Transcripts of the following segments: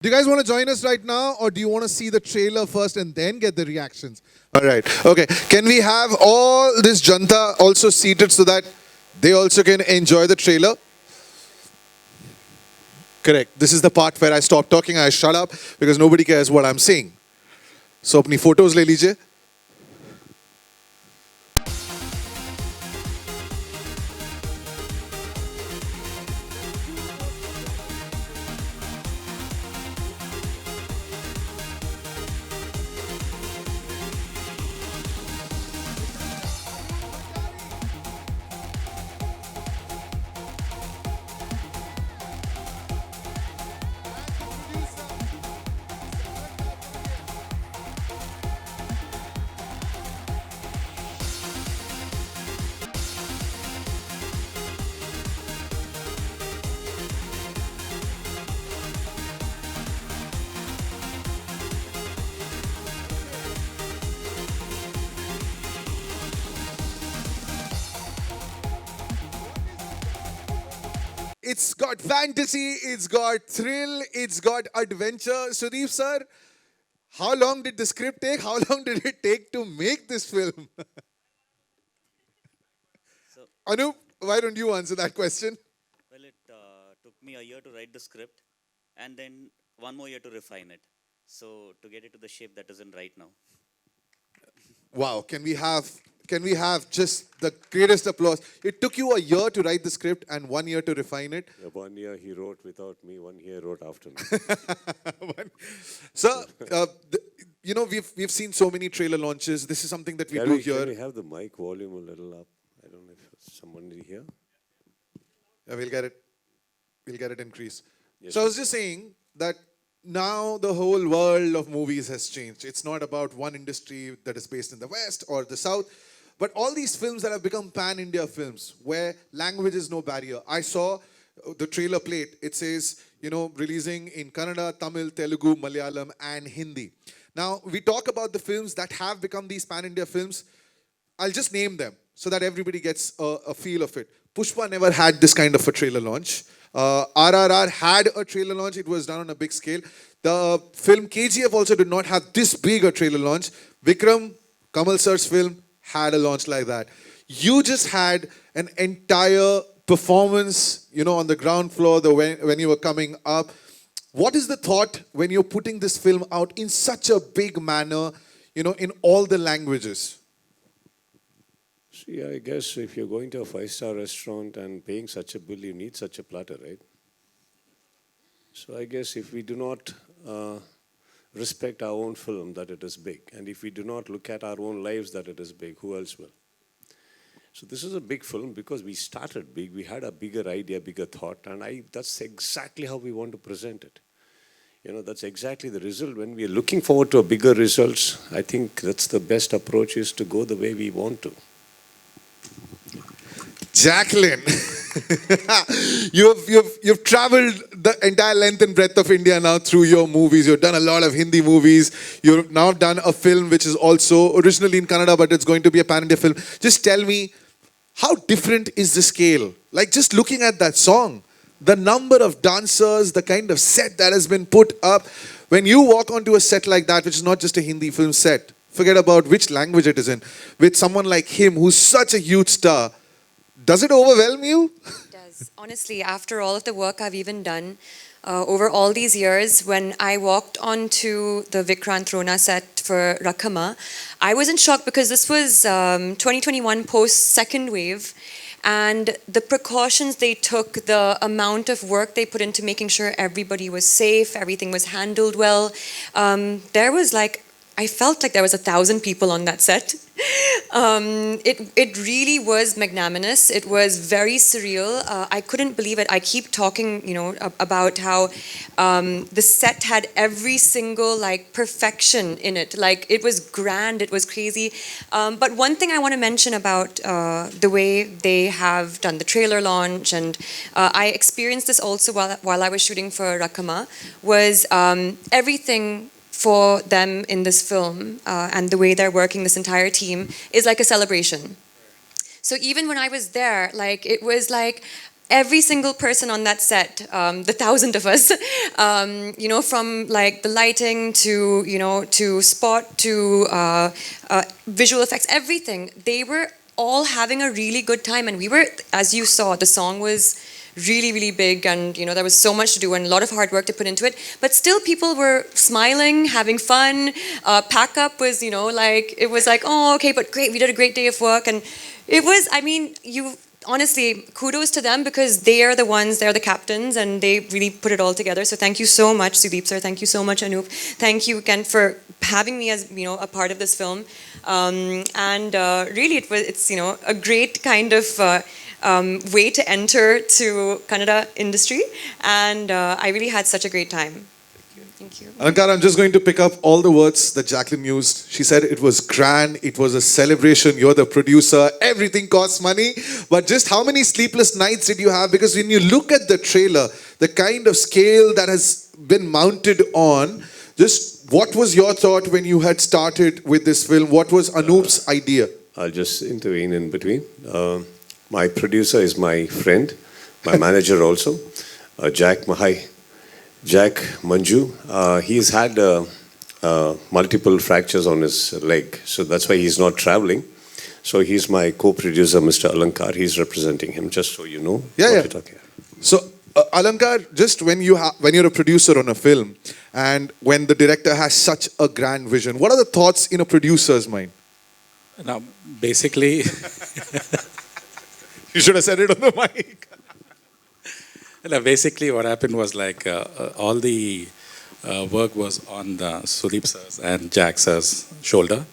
Do you guys want to join us right now, or do you want to see the trailer first and then get the reactions? All right. Okay. Can we have all this janta also seated so that they also can enjoy the trailer? Correct. This is the part where I stop talking. I shut up because nobody cares what I'm saying. So, अपनी photos ले लीजिए. It's got fantasy, it's got thrill, it's got adventure. Sudeep sir, how long did the script take? How long did it take to make this film? So, Anup, why don't you answer that question? well, it took me a year to write the script and then one more year to refine it. So, to get it to the shape that is in right now. Wow, can we have just the greatest applause? It took you a year to write the script and 1 year to refine it. Yeah, 1 year he wrote without me, 1 year wrote after me. So, we've seen so many trailer launches. This is something that we do Can here. we have the mic volume a little up? I don't know if someone is here. Yeah, we'll get it. We'll get it increased. Yes, So I was just saying that now the whole world of movies has changed. It's not about one industry that is based in the West or the South, but all these films that have become pan-India films where language is no barrier. I saw the trailer plate. It says, releasing in Kannada, Tamil, Telugu, Malayalam, and Hindi. Now, we talk about the films that have become these pan-India films. I'll just name them so that everybody gets a feel of it. Pushpa never had this kind of a trailer launch. RRR had a trailer launch. It was done on a big scale. The film KGF also did not have this big a trailer launch. Vikram, Kamal sir's film, had a launch like that. You just had an entire performance, on the ground floor when you were coming up. What is the thought when you're putting this film out in such a big manner, in all the languages? See, I guess if you're going to a five-star restaurant and paying such a bill, you need such a platter, right? So I guess if we do not respect our own film, that it is big, and if we do not look at our own lives, that it is big, who else will? So this is a big film because we started big, we had a bigger idea, bigger thought, and that's exactly how we want to present it. That's exactly the result. When we are looking forward to a bigger results, I think that's the best approach, is to go the way we want to. Jacqueline, you've traveled the entire length and breadth of India now through your movies. You've done a lot of Hindi movies. You've now done a film which is also originally in Kannada, but it's going to be a pan-India film. Just tell me, how different is the scale? Like, just looking at that song, the number of dancers, the kind of set that has been put up. When you walk onto a set like that, which is not just a Hindi film set, forget about which language it is in, with someone like him who's such a huge star, does it overwhelm you? It does. Honestly, after all of the work I've even done over all these years, when I walked onto the Vikrant Rona set for Rakama, I was in shock because this was 2021 post-second wave. And the precautions they took, the amount of work they put into making sure everybody was safe, everything was handled well. I felt like there was 1,000 people on that set. It really was magnanimous. It was very surreal. I couldn't believe it. I keep talking, about how the set had every single perfection in it. It was grand. It was crazy. But one thing I want to mention about the way they have done the trailer launch, and I experienced this also while I was shooting for Rakama, was everything for them in this film and the way they're working, this entire team, is like a celebration. So even when I was there, it was like every single person on that set, the 1,000 of us, from like the lighting to, to spot to visual effects, everything, they were all having a really good time. And we were, as you saw, the song was really, really big, and there was so much to do and a lot of hard work to put into it. But still, people were smiling, having fun. Pack up was, it was like, oh, okay, but great, we did a great day of work. And it was, honestly, kudos to them, because they're the captains, and they really put it all together. So thank you so much, Sudeep sir. Thank you so much, Anoop. Thank you again for having me as a part of this film. Really, it's a great kind of way to enter to Kannada industry, and I really had such a great time. Thank you. Alankar, I'm just going to pick up all the words that Jacqueline used. She said it was grand, it was a celebration, you're the producer, everything costs money. But just how many sleepless nights did you have? Because when you look at the trailer, the kind of scale that has been mounted on, just what was your thought when you had started with this film? What was Anoop's idea? I'll just intervene in between. My producer is my friend, my manager also, Jack Mahai. Jack Manju, he's had multiple fractures on his leg, so that's why he's not traveling. So he's my co-producer, Mr. Alankar. He's representing him, just so you know what you're talking about. So, Alankar, just when you're a producer on a film, and when the director has such a grand vision, what are the thoughts in a producer's mind? Now, basically, You should have said it on the mic. basically what happened was like all the work was on the Sudeep sir's and Jack sir's shoulder.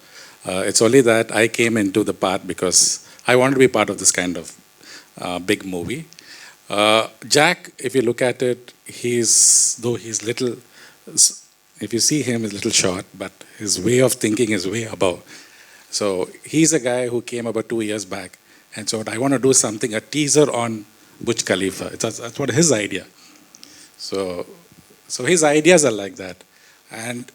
It's only that I came into the part because I wanted to be part of this kind of big movie. Jack, if you look at it, though he's little, if you see him, he's little short, but his way of thinking is way above. So he's a guy who came about 2 years back and said, I want to do something, a teaser on Burj Khalifa. That's what his idea. So his ideas are like that. And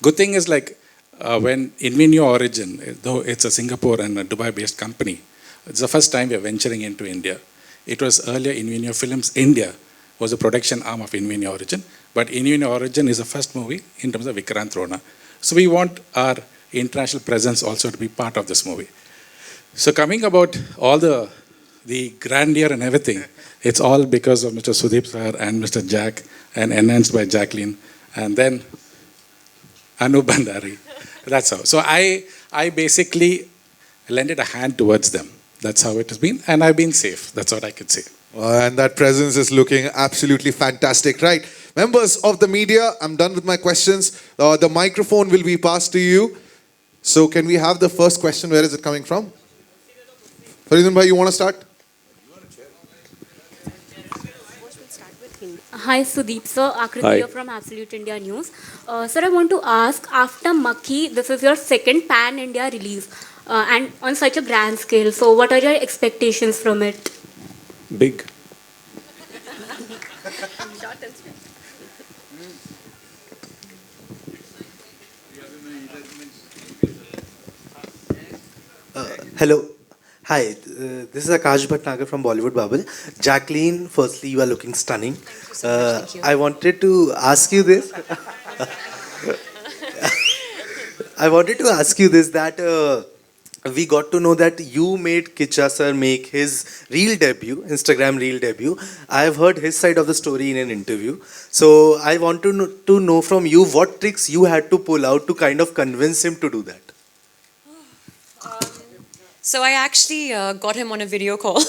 good thing is like when Invenio Origin, though it's a Singapore and a Dubai-based company, it's the first time we are venturing into India. It was earlier Invenio Films India was a production arm of Invenio Origin, but Invenio Origin is the first movie in terms of Vikrant Rona. So we want our international presence also to be part of this movie. So coming about all the grandeur and everything, it's all because of Mr. Sudeep sir and Mr. Jack, and enhanced by Jacqueline, and then Anu Bandari. That's how. So I basically lended a hand towards them. That's how it has been, and I've been safe. That's what I could say. And that presence is looking absolutely fantastic. Right. Members of the media, I'm done with my questions. The microphone will be passed to you. So can we have the first question? Where is it coming from? Faridun bhai, you want to start? Hi Sudeep sir, Akriti Hi. here from Absolute India News. Sir, I want to ask, after Makhi, this is your second pan-India release and on such a grand scale. So what are your expectations from it? Big. Hello. Hi, this is Akash Bhatnagar from Bollywood Bubble. Jacqueline, firstly, you are looking stunning. Thank you. I wanted to ask you this. I wanted to ask you this, that we got to know that you made Kiccha sir make his reel debut, Instagram reel debut. I have heard his side of the story in an interview. So I want to know from you what tricks you had to pull out to kind of convince him to do that. So I actually got him on a video call.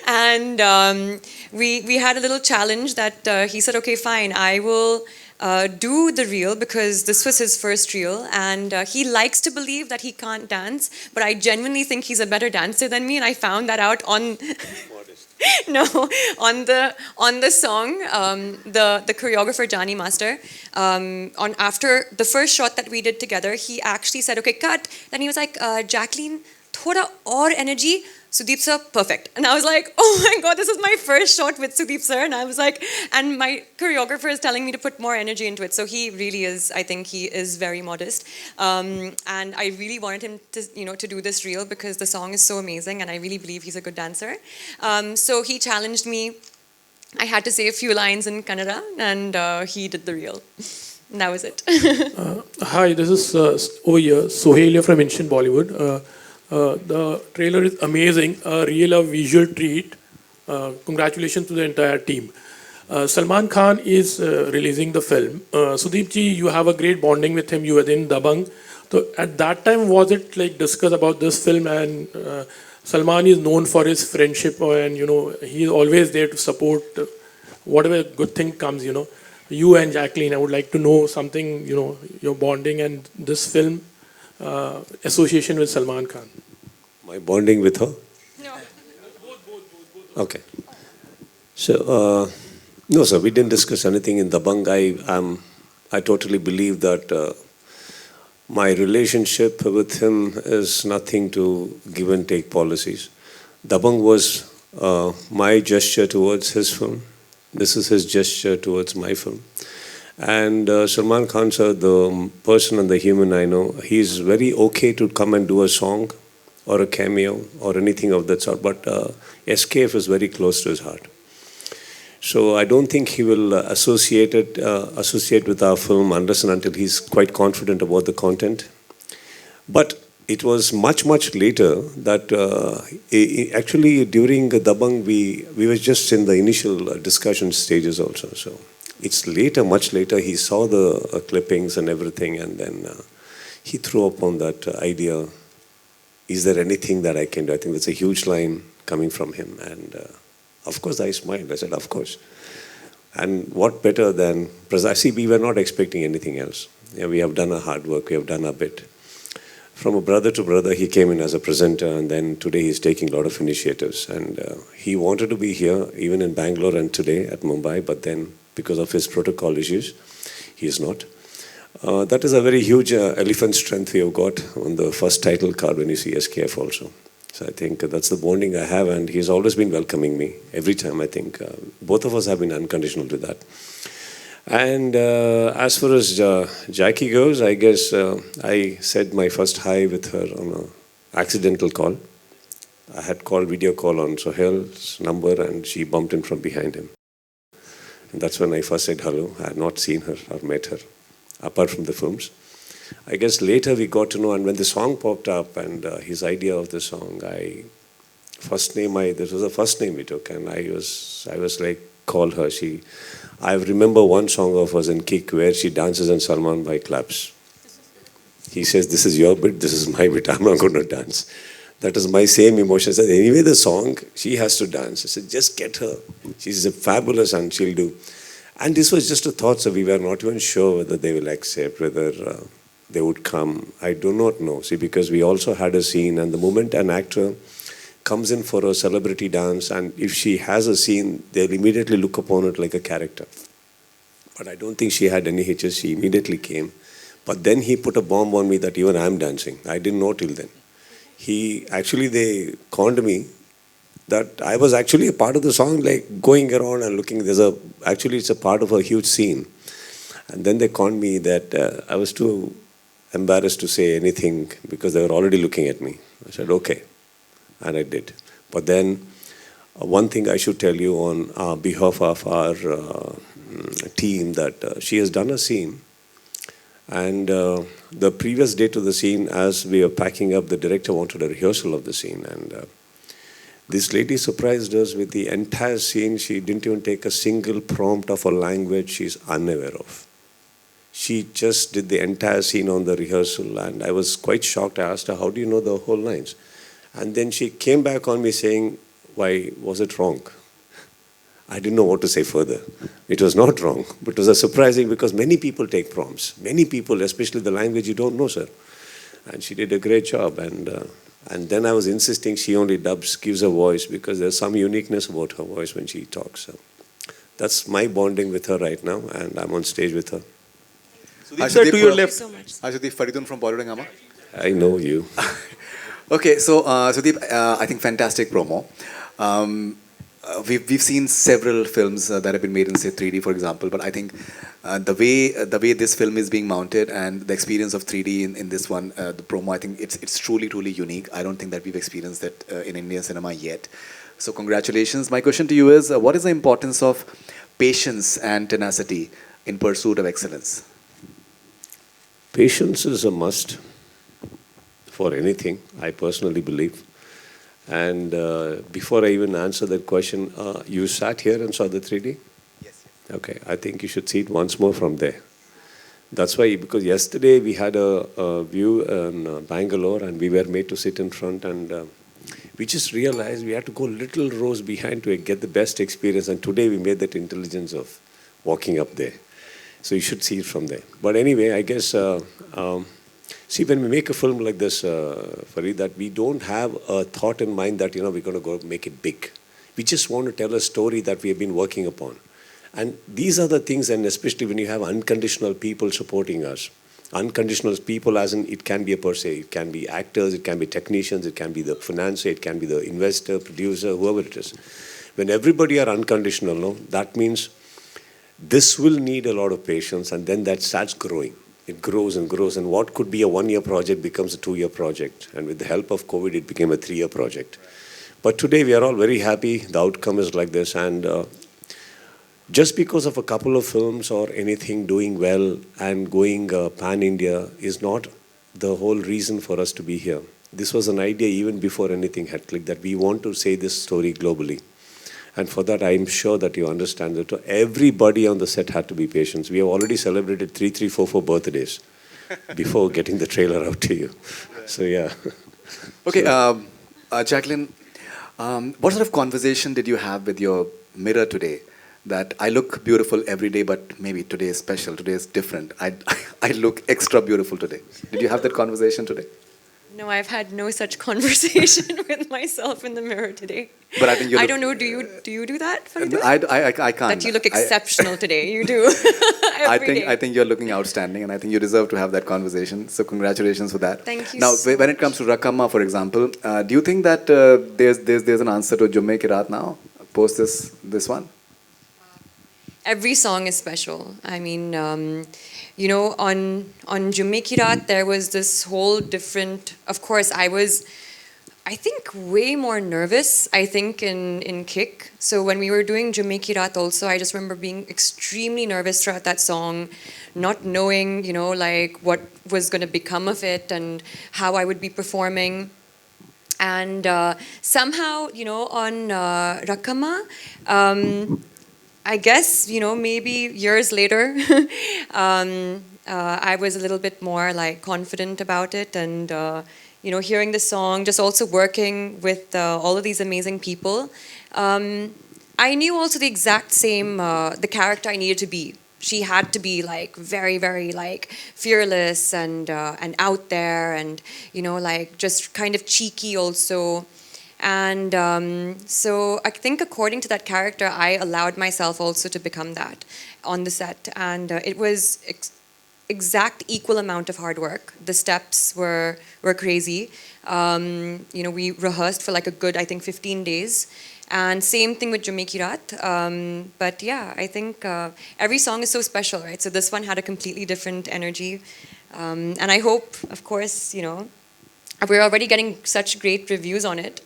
And we had a little challenge that he said, okay, fine, I will do the reel because this was his first reel, and he likes to believe that he can't dance, but I genuinely think he's a better dancer than me, and I found that out on no, on the song, the choreographer Johnny Master, on after the first shot that we did together, he actually said, okay, cut. Then he was like, Jacqueline, thoda aur energy. Sudeep sir, perfect. And I was like, oh my God, this is my first shot with Sudeep sir. And I was like, and my choreographer is telling me to put more energy into it. So he really is, I think he is very modest. And I really wanted him to, to do this reel because the song is so amazing and I really believe he's a good dancer. So he challenged me. I had to say a few lines in Kannada and he did the reel. And that was it. Hi, this is over here, Sohail from Ancient Bollywood. The trailer is amazing, a real visual treat. Congratulations to the entire team. Salman Khan is releasing the film. Sudeep ji, you have a great bonding with him. You were in Dabang. So at that time, was it like discussed about this film? And Salman is known for his friendship, and he is always there to support whatever good thing comes. You and Jacqueline, I would like to know something. Your bonding and this film association with Salman Khan. My bonding with her? No. Okay. So, no, sir, we didn't discuss anything in Dabang. I totally believe that my relationship with him is nothing to give and take policies. Dabang was my gesture towards his film. This is his gesture towards my film. And Salman Khan, sir, the person and the human I know, he's very okay to come and do a song or a cameo or anything of that sort. But SKF is very close to his heart. So I don't think he will associate with our film unless and until he's quite confident about the content. But it was much, much later that actually during Dabang, we were just in the initial discussion stages also. So it's later, much later, he saw the clippings and everything, and then he threw upon that idea, is there anything that I can do? I think that's a huge line coming from him. And of course, I smiled. I said, of course. And what better than, see, we were not expecting anything else. Yeah, we have done our hard work, we have done our bit. From a brother to brother, he came in as a presenter, and then today he's taking a lot of initiatives. And he wanted to be here, even in Bangalore and today at Mumbai, but then because of his protocol issues, he is not. That is a very huge elephant strength we have got on the first title card when you see SKF also. So I think that's the bonding I have, and he's always been welcoming me every time. I think both of us have been unconditional to that. And as far as Jackie goes, I guess I said my first hi with her on an accidental call. I had called video call on Sohail's number, and she bumped in from behind him. And that's when I first said hello. I had not seen her or met her, apart from the films. I guess later we got to know, and when the song popped up and his idea of the song, this was the first name we took, and I was like, call her. I remember one song of hers in Kick where she dances and Salman Bhai claps. He says, this is your bit, this is my bit, I'm not going to dance. That is my same emotion. I said, anyway, the song, she has to dance. I said, just get her. She's fabulous and she'll do. And this was just a thought, so we were not even sure whether they will accept, whether they would come. I do not know. See, because we also had a scene, and the moment an actor comes in for a celebrity dance, and if she has a scene, they'll immediately look upon it like a character. But I don't think she had any hitches. She immediately came. But then he put a bomb on me that even I'm dancing. I didn't know till then. They conned me that I was actually a part of the song, like going around and looking. It's a part of a huge scene. And then they conned me that I was too embarrassed to say anything because they were already looking at me. I said, okay. And I did. But then one thing I should tell you on behalf of our team, that she has done a scene. And the previous day to the scene, as we were packing up, the director wanted a rehearsal of the scene. And this lady surprised us with the entire scene. She didn't even take a single prompt of a language she's unaware of. She just did the entire scene on the rehearsal, and I was quite shocked. I asked her, how do you know the whole lines? And then she came back on me saying, why was it wrong? I didn't know what to say further. It was not wrong, but it was surprising because many people take prompts. Many people, especially the language you don't know, sir. And she did a great job. And then I was insisting she only dubs, gives a voice, because there's some uniqueness about her voice when she talks. So that's my bonding with her right now, and I'm on stage with her. Sudeep, sir, to your left. Thank you so much. Hi, Sudeep, Faridun from Bollywood Hangama. I know you. Okay, so Sudeep, I think fantastic promo. We've seen several films that have been made in say 3D, for example, but I think the way this film is being mounted and the experience of 3D in this one, the promo, I think it's truly unique. I don't think that we've experienced that in Indian cinema yet. So congratulations. My question to you is, what is the importance of patience and tenacity in pursuit of excellence? Patience is a must for anything, I personally believe. And before I even answer that question, you sat here and saw the 3D? Yes. Okay, I think you should see it once more from there. That's why, because yesterday we had a view in Bangalore and we were made to sit in front, and we just realized we had to go little rows behind to get the best experience, and today we made that intelligence of walking up there. So you should see it from there. But anyway, I guess, see, when we make a film like this, Farid, that we don't have a thought in mind that, we're going to go make it big. We just want to tell a story that we have been working upon. And these are the things, and especially when you have unconditional people supporting us. Unconditional people, as in, it can be a per se, it can be actors, it can be technicians, it can be the financier, it can be the investor, producer, whoever it is. When everybody are unconditional, no, that means this will need a lot of patience, and then that starts growing. It grows and grows, and what could be a 1-year project becomes a 2-year project. And with the help of COVID, it became a 3-year project. But today, we are all very happy. The outcome is like this, and just because of a couple of films or anything doing well and going pan-India is not the whole reason for us to be here. This was an idea even before anything had clicked, that we want to say this story globally. And for that, I'm sure that you understand that everybody on the set had to be patient. We have already celebrated 3, 4 birthdays before getting the trailer out to you. So, yeah. Okay, Jacqueline, what sort of conversation did you have with your mirror today? That I look beautiful every day, but maybe today is special, today is different. I look extra beautiful today. Did you have that conversation today? No, I've had no such conversation with myself in the mirror today. But I think you I look, don't know, do you do that? Faridun? I can't. That you look exceptional today, you do. Every day. I think you're looking outstanding, and I think you deserve to have that conversation. So congratulations for that. Thank you Now, so when it comes to Rakama, for example, do you think that there's an answer to Jumme Ki Raat now, post this one? Every song is special. I mean, on Jumme Ki Raat, there was this whole different, of course, I think, way more nervous, I think, in Kick. So when we were doing Jumme Ki Raat also, I just remember being extremely nervous throughout that song, not knowing, like what was going to become of it and how I would be performing. And somehow, on Rakama, I guess, maybe years later, I was a little bit more like confident about it, and hearing the song, just also working with all of these amazing people. I knew also the exact same, the character I needed to be. She had to be like very, very like fearless and out there, and like just kind of cheeky also. And so I think according to that character, I allowed myself also to become that on the set. And it was exact equal amount of hard work. The steps were crazy. We rehearsed for like a good, I think, 15 days. And same thing with Jumme Ki Raat. But yeah, I think every song is so special, right? So this one had a completely different energy. And I hope, of course, we're already getting such great reviews on it.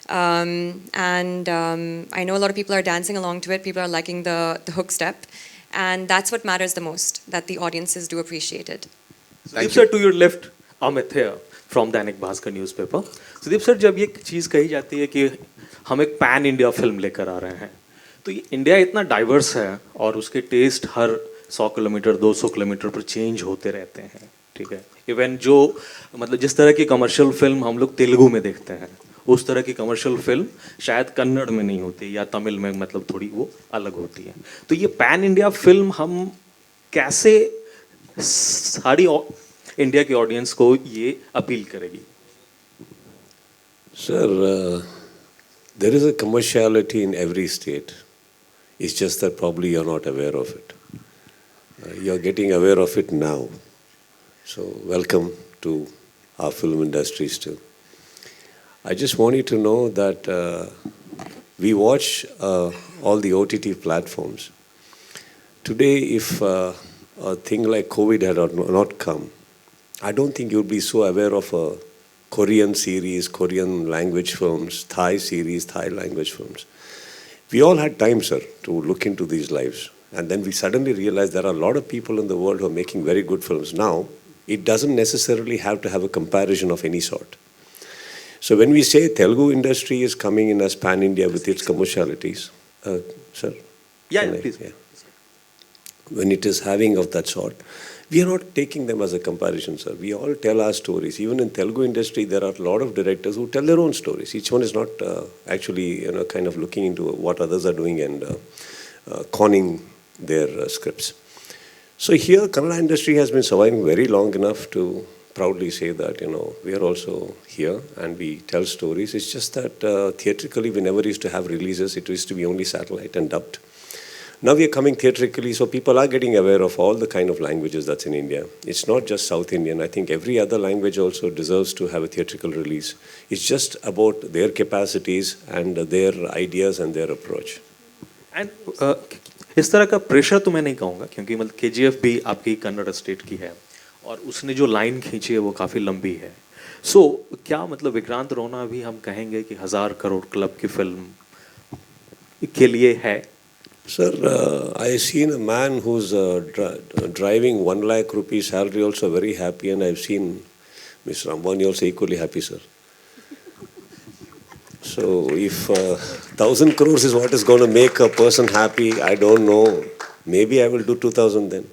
And I know a lot of people are dancing along to it. People are liking the hook step. And that's what matters the most, that the audiences do appreciate it. Sudeep sir, to your left, Amit here from Dainik Bhaskar newspaper. Sudeep sir, जब ये चीज़ कही जाती है कि हम एक pan India film लेकर आ रहे हैं, तो ये इंडिया इतना डाइवर्स है और उसके टेस्ट हर 100 किलोमीटर 200 किलोमीटर पर चेंज होते रहते हैं, ठीक है. इवन जो मतलब जिस तरह की कमर्शियल फिल्म हम लोग तेलुगु में देखते हैं, उस तरह की कमर्शियल फिल्म शायद कन्नड़ में नहीं होती या तमिल में, मतलब थोड़ी वो अलग होती है. तो ये पैन इंडिया फिल्म हम कैसे सारी इंडिया के ऑडियंस को ये अपील करेगी? Sir, there is a commerciality in every state. It's just that probably you're not aware of it. You're getting aware of it now. So welcome to our film industries too. I just want you to know that we watch all the OTT platforms. Today, if a thing like COVID had not come, I don't think you'd be so aware of a Korean series, Korean language films, Thai series, Thai language films. We all had time, sir, to look into these lives. And then we suddenly realized there are a lot of people in the world who are making very good films. Now, it doesn't necessarily have to have a comparison of any sort. So when we say Telugu industry is coming in as pan-India with its commercialities, sir? Yeah, please. Yeah. When it is having of that sort, we are not taking them as a comparison, sir. We all tell our stories. Even in Telugu industry, there are a lot of directors who tell their own stories. Each one is not actually, kind of looking into what others are doing and conning their scripts. So here, Kannada industry has been surviving very long enough to proudly say that, we are also here and we tell stories. It's just that theatrically, we never used to have releases. It used to be only satellite and dubbed. Now we are coming theatrically, so people are getting aware of all the kind of languages that's in India. It's not just South Indian. I think every other language also deserves to have a theatrical release. It's just about their capacities and their ideas and their approach. And इस तरह का pressure तो मैं नहीं कहूँगा, क्योंकि मतलब KGF भी आपकी कन्नड़ स्टेट की है और उसने जो लाइन खींची है वो काफ़ी लंबी है. So क्या मतलब विक्रांत रोना भी हम कहेंगे कि 1000 करोड़ क्लब की फिल्म के लिए है? Sir, I seen a man who's driving 1 lakh rupees salary also very happy, and I've seen Mr. Ambani also equally happy, sir. So if 1,000 crores is what is going to make a person happy, I don't know. Maybe I will do 2,000 then.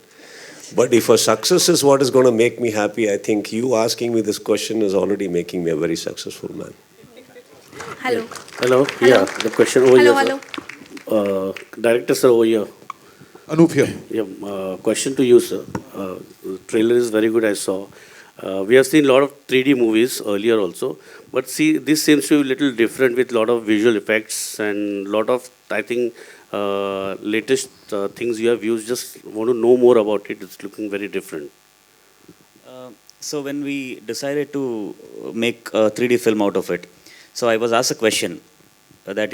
But if a success is what is going to make me happy, I think you asking me this question is already making me a very successful man. Hello. Hello. Yeah, the question over Hello, here. hello. Director sir over here. Anup here. Yeah, question to you, sir. The trailer is very good, I saw. We have seen a lot of 3D movies earlier also, but see, this seems to be a little different with a lot of visual effects and a lot of, I think, latest things you have used. Just want to know more about it. It's looking very different. So when we decided to make a 3D film out of it, so I was asked a question that,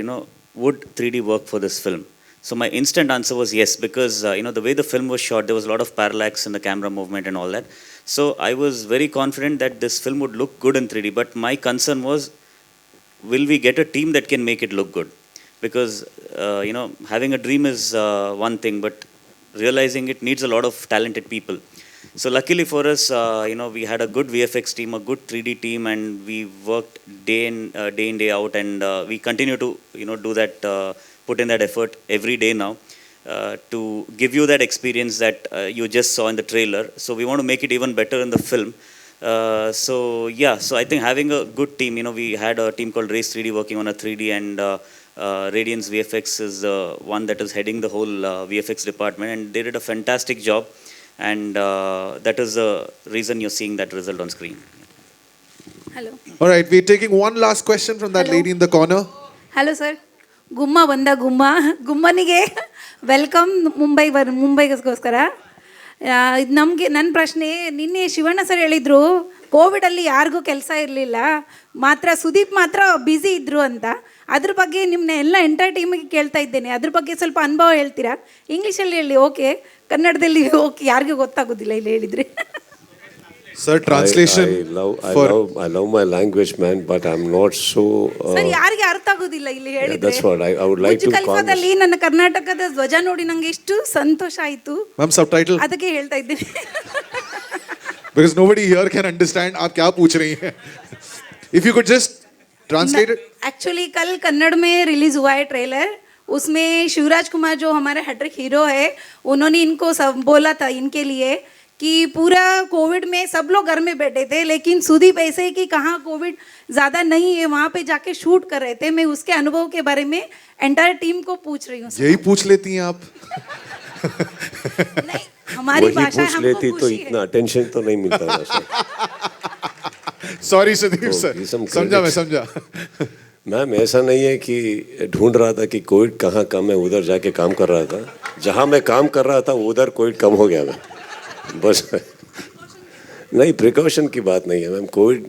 would 3D work for this film? So my instant answer was yes, because the way the film was shot, there was a lot of parallax in the camera movement and all that. So I was very confident that this film would look good in 3D, but my concern was, will we get a team that can make it look good? Because, having a dream is one thing, but realizing it needs a lot of talented people. So luckily for us, we had a good VFX team, a good 3D team, and we worked day in, day out, and we continue to, do that, put in that effort every day now to give you that experience that you just saw in the trailer. So we want to make it even better in the film. So I think having a good team, we had a team called Race 3D working on a 3D, and Radiance VFX is one that is heading the whole VFX department, and they did a fantastic job. And that is the reason you're seeing that result on screen. Hello. All right, we're taking one last question from that lady in the corner. Hello, sir. Gumma banda gumma. Gummanige welcome Mumbai ನಮಗೆ ನನ್ನ ಪ್ರಶ್ನೆ, ನಿನ್ನೆ Shivanna sir ಹೇಳಿದ್ರು ಕೋವಿಡಲ್ಲಿ ಯಾರಿಗೂ ಕೆಲಸ ಇರಲಿಲ್ಲ, ಮಾತ್ರ ಸುದೀಪ್ ಮಾತ್ರ ಬ್ಯುಸಿ ಇದ್ರು ಅಂತ. ಅದ್ರ ಬಗ್ಗೆ ನಿಮ್ಮನ್ನ ಎಲ್ಲ ಎಂಟೈರ್ ಟೀಮಿಗೆ ಕೇಳ್ತಾ ಇದ್ದೇನೆ. ಅದ್ರ ಬಗ್ಗೆ ಸ್ವಲ್ಪ ಅನುಭವ ಹೇಳ್ತೀರಾ? ಇಂಗ್ಲೀಷಲ್ಲಿ ಹೇಳಿ, ಓಕೆ, ಕನ್ನಡದಲ್ಲಿ ಓಕೆ, ಯಾರಿಗೂ ಗೊತ್ತಾಗೋದಿಲ್ಲ ಇಲ್ಲಿ ಹೇಳಿದರೆ. Sir, translation. I love my language, man, but I'm not so. Sir, ಯಾರಿಗೆ ಅರ್ಥ ಆಗೋದಿಲ್ಲ ಇಲ್ಲಿ ಹೇಳಿದ್ರೆ. That's what I would like to. ಕಲ್ಪದಲ್ಲಿ ನನ್ನ ಕರ್ನಾಟಕದ ಧ್ವಜ ನೋಡಿ ನಂಗೆ ಎಷ್ಟು ಸಂತೋಷ ಆಯಿತು. Ma'am, subtitle. ಅದಕ್ಕೆ ಹೇಳ್ತಾ ಇದ್ದೀನಿ. Because nobody here can understand आप क्या पूछ रही हैं. If you could just translate it. Actually कल कन्नड़ में रिलीज हुआ है ट्रेलर. उसमें शिवराज कुमार जो हमारे हैट्रिक हीरो है, उन्होंने इनको सब बोला था इनके लिए कि पूरा कोविड में सब लोग घर में बैठे थे, लेकिन सुदीप ऐसे ही कि कहाँ कोविड ज़्यादा नहीं है, वहाँ पे जाके शूट कर रहे थे. मैं उसके अनुभव के बारे में एंटायर टीम को पूछ रही हूँ. यही पूछ लेती हैं आप? नहीं, हमारी भाषा पूछ लेती तो इतना अटेंशन तो नहीं मिलता था. सॉरी सुदीप सर, समझा मैं समझा. मैम, ऐसा नहीं है कि ढूंढ रहा था कि कोविड कहाँ कम है, उधर जाके काम कर रहा था. जहाँ मैं काम कर रहा था उधर कोविड कम हो गया. मैं बस नहीं, प्रिकॉशन की बात नहीं है ma'am. Covid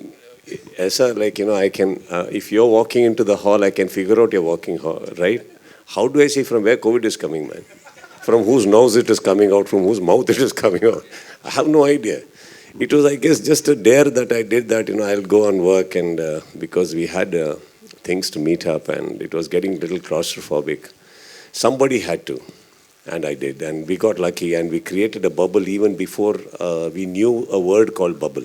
Esa, like, I can, if you're walking into the hall, I can figure out you're walking hall, right? How do I see from where COVID is coming, man? From whose nose it is coming out, from whose mouth it is coming out? I have no idea. It was, I guess, just a dare that I did that, I'll go and work, and because we had things to meet up, and it was getting a little claustrophobic. Somebody had to, and I did, and we got lucky, and we created a bubble even before we knew a word called bubble.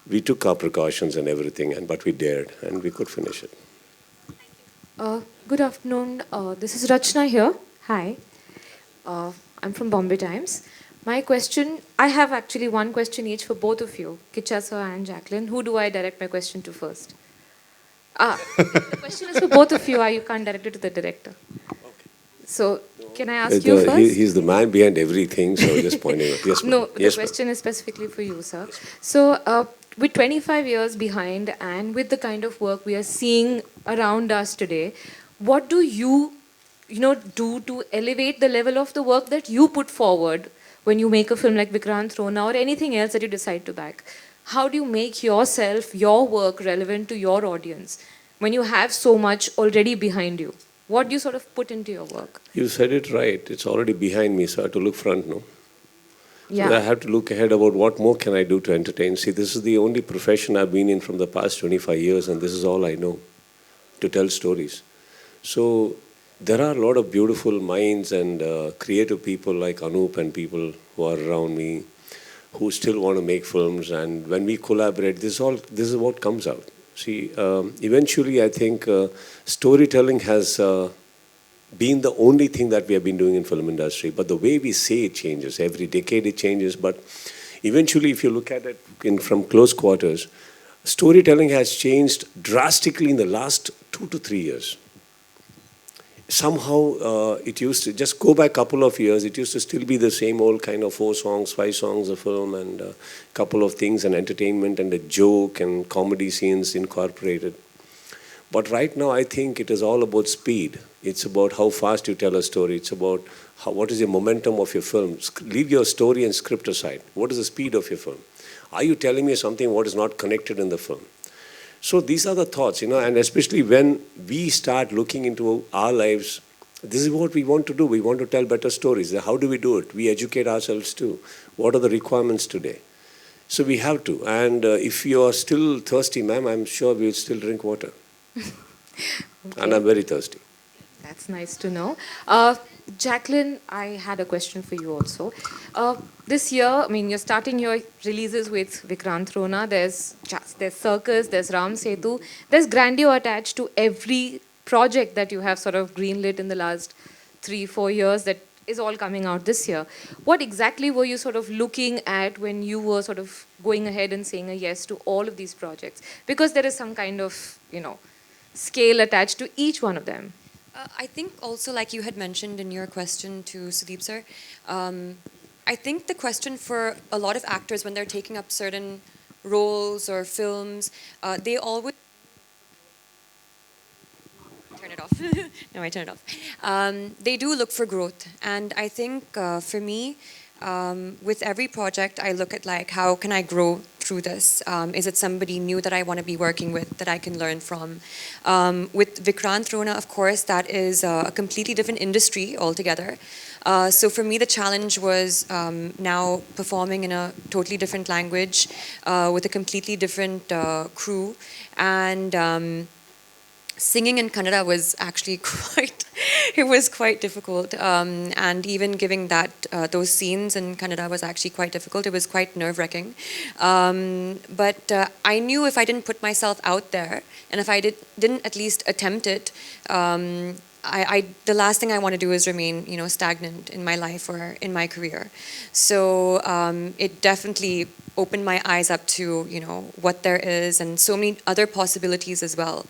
We took our precautions and everything, but we dared, and we could finish it. Good afternoon. This is Rachna here. Hi. I'm from Bombay Times. My question, I have actually one question each for both of you, Kiccha sir and Jacqueline. Who do I direct my question to first? The question is for both of you. You can't direct it to the director. So, can I ask you first? He's the man behind everything, so just pointing out. Yes, no, yes, the question is specifically for you, sir. So, with 25 years behind and with the kind of work we are seeing around us today, what do you do to elevate the level of the work that you put forward when you make a film like Vikrant Rona or anything else that you decide to back? How do you make yourself, your work relevant to your audience when you have so much already behind you? What do you sort of put into your work? You said it right. It's already behind me, so I have to look front, no? Yeah. So I have to look ahead about what more can I do to entertain. See, this is the only profession I've been in from the past 25 years, and this is all I know, to tell stories. So there are a lot of beautiful minds and creative people like Anup and people who are around me who still want to make films, and when we collaborate, this is what comes out. See, eventually I think storytelling has been the only thing that we have been doing in film industry, but the way we say it changes. Every decade it changes, but eventually if you look at it from close quarters, storytelling has changed drastically in the last 2 to 3 years. Somehow it used to, just go back a couple of years, it used to still be the same old kind of 4 songs, 5 songs a film, and a couple of things, and entertainment and a joke and comedy scenes incorporated. But right now I think it is all about speed. It's about how fast you tell a story. It's about what is the momentum of your film. Leave your story and script aside. What is the speed of your film? Are you telling me something what is not connected in the film? So these are the thoughts, and especially when we start looking into our lives, this is what we want to do. We want to tell better stories. How do we do it? We educate ourselves too. What are the requirements today? So we have to. And if you are still thirsty, ma'am, I'm sure we'll still drink water. Okay. And I'm very thirsty. That's nice to know. Jacqueline, I had a question for you also. This year, you're starting your releases with Vikrant Rona. There's Circus, there's Ram Setu. There's grandeur attached to every project that you have sort of greenlit in the last 3-4 years that is all coming out this year. What exactly were you sort of looking at when you were sort of going ahead and saying a yes to all of these projects? Because there is some kind of, scale attached to each one of them. I think also, like you had mentioned in your question to Sudeep sir, I think the question for a lot of actors when they're taking up certain roles or films, they always turn it off. No, I turn it off. They do look for growth, and I think for me, with every project, I look at like, how can I grow through this? Is it somebody new that I want to be working with, that I can learn from? With Vikrant Rona, of course, that is a completely different industry altogether. So for me, the challenge was now performing in a totally different language with a completely different crew, and singing in Kannada was actually quite difficult, and even giving those scenes in Kannada was actually quite difficult. It was quite nerve-wracking, but I knew if I didn't put myself out there, and if I didn't at least attempt it, the last thing I want to do is remain, stagnant in my life or in my career. So it definitely opened my eyes up to, what there is, and so many other possibilities as well.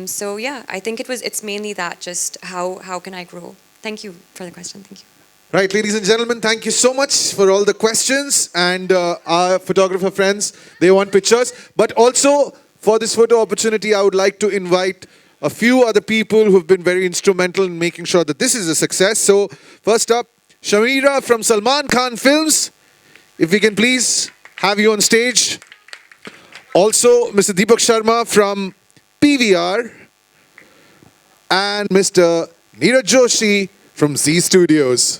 So yeah, I think it's mainly that, just how can I grow? Thank you for the question. Thank you. Right, ladies and gentlemen, thank you so much for all the questions. And our photographer friends, they want pictures. But also, for this photo opportunity, I would like to invite a few other people who've been very instrumental in making sure that this is a success. So, first up, Shamira from Salman Khan Films. If we can please have you on stage. Also, Mr. Deepak Sharma from PVR and Mr. Neeraj Joshi from Z Studios.